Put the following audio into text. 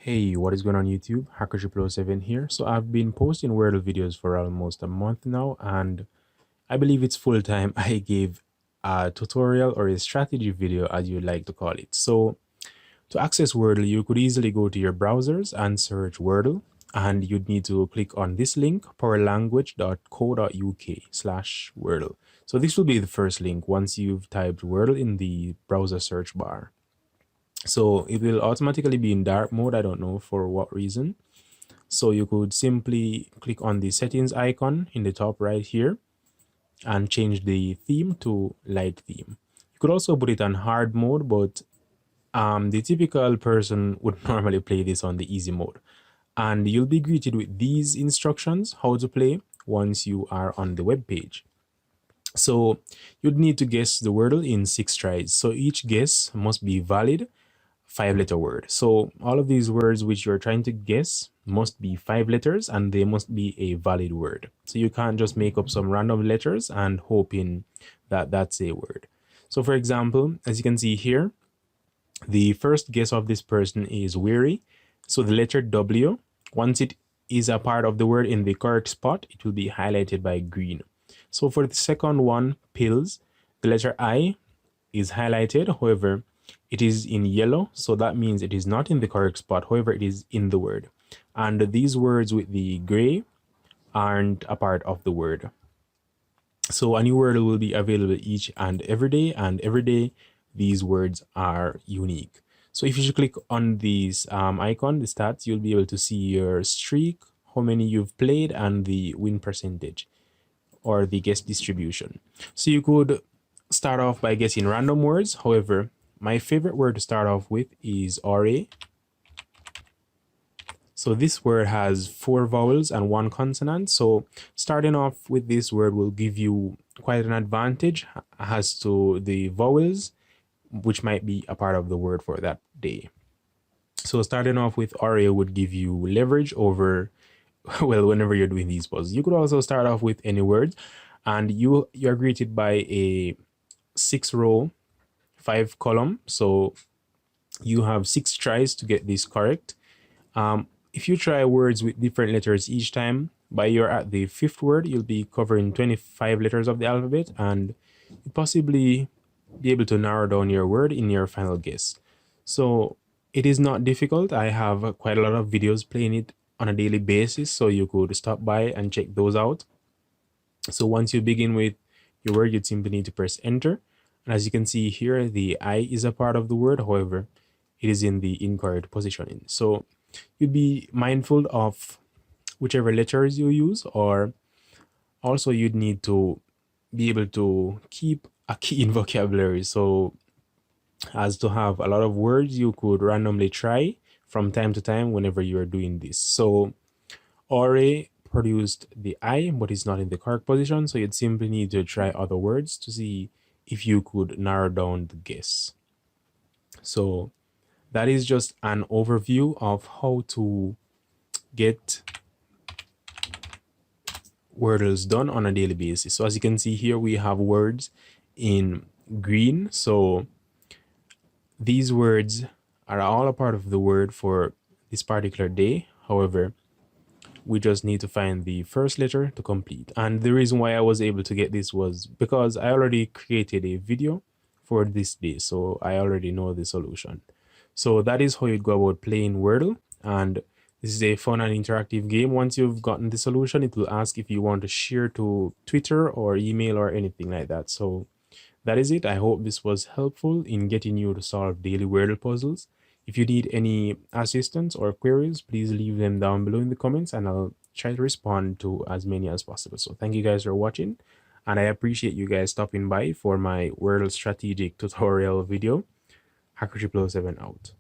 Hey, what is going on YouTube? Hacker7 here. So I've been posting Wordle videos for almost a month now, and I believe it's full time. I gave a tutorial or a strategy video, as you like to call it. So to access Wordle, you could easily go to your browsers and search Wordle, and you'd need to click on this link, powerlanguage.co.uk/Wordle. So this will be the first link once you've typed Wordle in the browser search bar. So it will automatically be in dark mode. I don't know for what reason. So you could simply click on the settings icon in the top right here and change the theme to light theme. You could also put it on hard mode, but the typical person would normally play this on the easy mode. And you'll be greeted with these instructions how to play once you are on the web page. So you'd need to guess the Wordle in 6 tries. So each guess must be valid 5-letter word. So all of these words which you're trying to guess must be 5 letters and they must be a valid word. So you can't just make up some random letters and hoping that that's a word. So for example, as you can see here, the first guess of this person is weary. So the letter W, once it is a part of the word in the correct spot, it will be highlighted by green. So for the second one, pills, the letter I is highlighted. However, it is in yellow, so that means it is not in the correct spot. However, it is in the word. And these words with the gray aren't a part of the word. So a new word will be available each and every day these words are unique. So if you click on this icon, the stats, you'll be able to see your streak, how many you've played, and the win percentage or the guess distribution. So you could start off by guessing random words. However, my favorite word to start off with is RA. So this word has 4 vowels and 1 consonant. So starting off with this word will give you quite an advantage as to the vowels, which might be a part of the word for that day. So starting off with RA would give you leverage over, well, whenever you're doing these puzzles. You could also start off with any words, and you're greeted by a 6-row 5-column. So you have 6 tries to get this correct. If you try words with different letters each time, by you're at the 5th word, you'll be covering 25 letters of the alphabet and possibly be able to narrow down your word in your final guess. So it is not difficult. I have quite a lot of videos playing it on a daily basis, so you could stop by and check those out. So once you begin with your word, you'd simply need to press enter. And as you can see here, the I is a part of the word. However, it is in the incorrect positioning. So you'd be mindful of whichever letters you use, or also you'd need to be able to keep a key in vocabulary. So as to have a lot of words you could randomly try from time to time whenever you're doing this. So RA produced the I, but it's not in the correct position. So you'd simply need to try other words to see if you could narrow down the guess. So that is just an overview of how to get Wordles done on a daily basis. So as you can see here, we have words in green. So these words are all a part of the word for this particular day. However, we just need to find the first letter to complete. And the reason why I was able to get this was because I already created a video for this day, so I already know the solution. So that is how you go about playing Wordle, and this is a fun and interactive game. Once you've gotten the solution, it will ask if you want to share to Twitter or email or anything like that. So that is it. I hope this was helpful in getting you to solve daily Wordle puzzles. If you need any assistance or queries, please leave them down below in the comments and I'll try to respond to as many as possible. So thank you guys for watching, and I appreciate you guys stopping by for my Wordle strategic tutorial video. Hacker7 out.